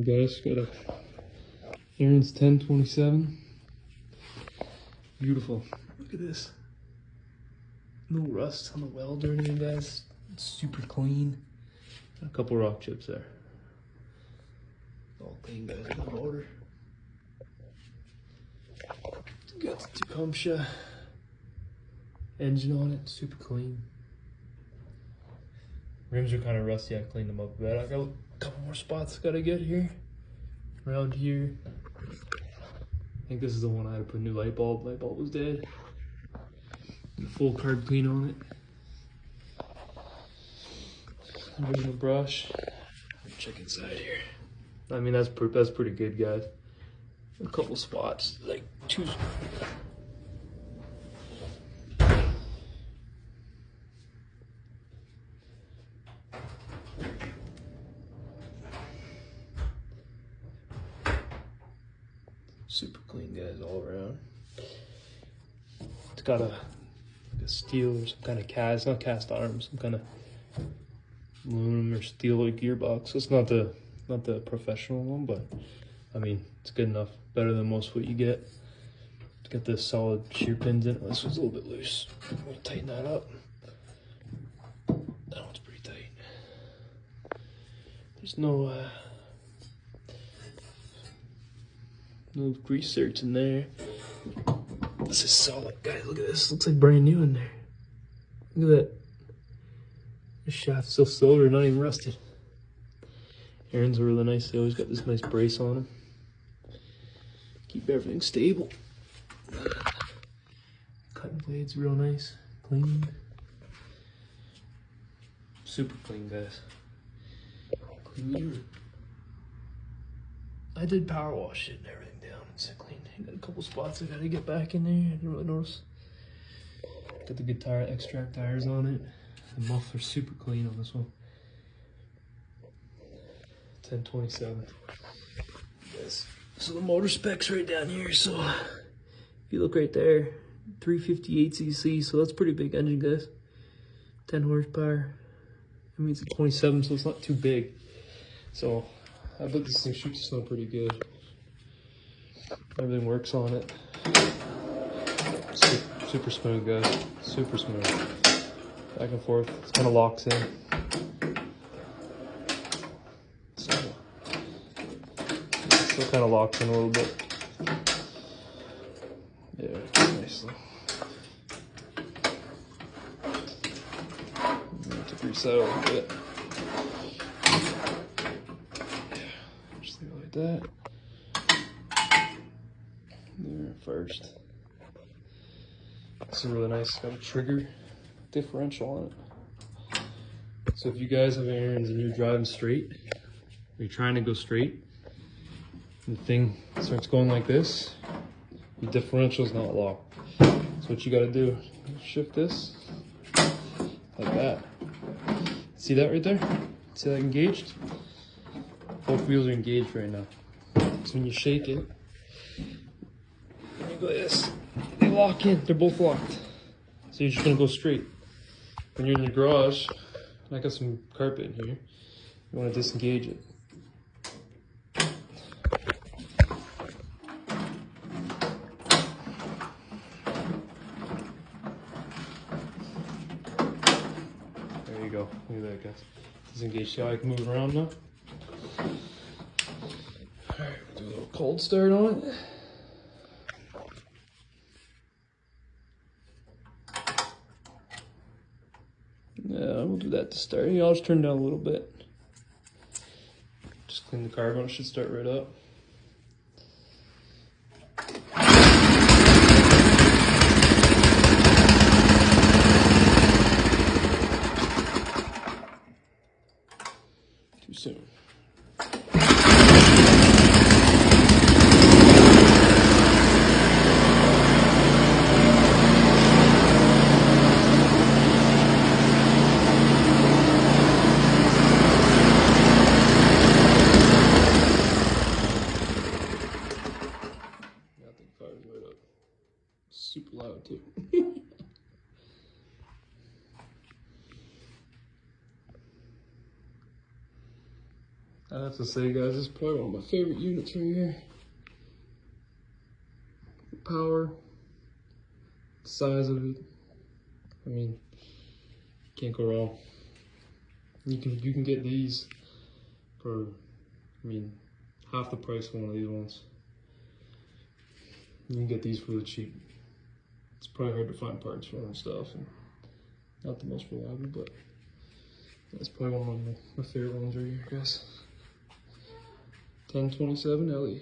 Guys, got a ARIENS 1027. Beautiful. Look at this. No rust on the weld or anything, guys. It's super clean. Got a couple rock chips there. All clean, guys. Look at the motor. Got the Tecumseh engine on it. Super clean. Rims are kind of rusty. I cleaned them up a bit. I got a couple more spots gotta get here. Around here. I think this is the one I had to put a new light bulb. Light bulb was dead. Full carb clean on it. Original brush. Check inside here. I mean, that's pretty good, guys. A couple spots, like two. Super clean, guys, all around. It's got like a steel or some kind of cast, not cast iron, some kind of aluminum or steel gearbox. So it's not the professional one, but I mean, it's good enough. Better than most what you get. It's got the solid shear pins in it. This one's a little bit loose. I'm gonna tighten that up. That one's pretty tight. There's no grease zerks in there. This is solid, guys. Look at this. Looks like brand new in there. Look at that. The shaft's still silver, not even rusted. ARIENS are really nice. They always got this nice brace on them. Keep everything stable. Cutting blades real nice, clean. Super clean, guys. Clean. I did power wash it and everything down. It's clean. Got a couple spots I gotta get back in there. I didn't really notice. Got the good tire extract tires on it. The muffler's super clean on this one. 1027. Yes. So the motor specs right down here. So if you look right there, 358 cc. So that's pretty big engine, guys. 10 horsepower. I mean, it's a 27, so it's not too big. So I bet this thing shoots the snow pretty good. Everything works on it. Super smooth, guys. Super smooth. Back and forth. It kind of locks in. Still kind of locks in a little bit. Yeah, nicely. To grease that a little bit. Yeah, just leave it like that. There first. This is really nice. It's got a trigger differential on it. So if you guys have ARIENS and you're driving straight, or you're trying to go straight, the thing starts going like this, the differential's not locked. So what you gotta do, shift this, like that. See that right there? See that engaged? Both wheels are engaged right now. So when you shake it, and you go like this, they lock in, they're both locked. So you're just gonna go straight. When you're in your garage, and I got some carpet in here, you wanna disengage it. There you go. Look at that, guys. Disengage. See how I can move it around now? Alright, we'll do a little cold start on it. Yeah, we'll do that to start. Yeah, I'll just turn down a little bit. Just clean the carbon. It should start right up. Too soon. Super loud too. I have to say, guys, this is probably one of my favorite units right here. The power, the size of it. I mean, can't go wrong. You can get these for, I mean, half the price of one of these ones. You can get these really cheap. It's probably hard to find parts for them and stuff, and not the most reliable, but that's probably one of my favorite ones right here, guys. 1027 LE.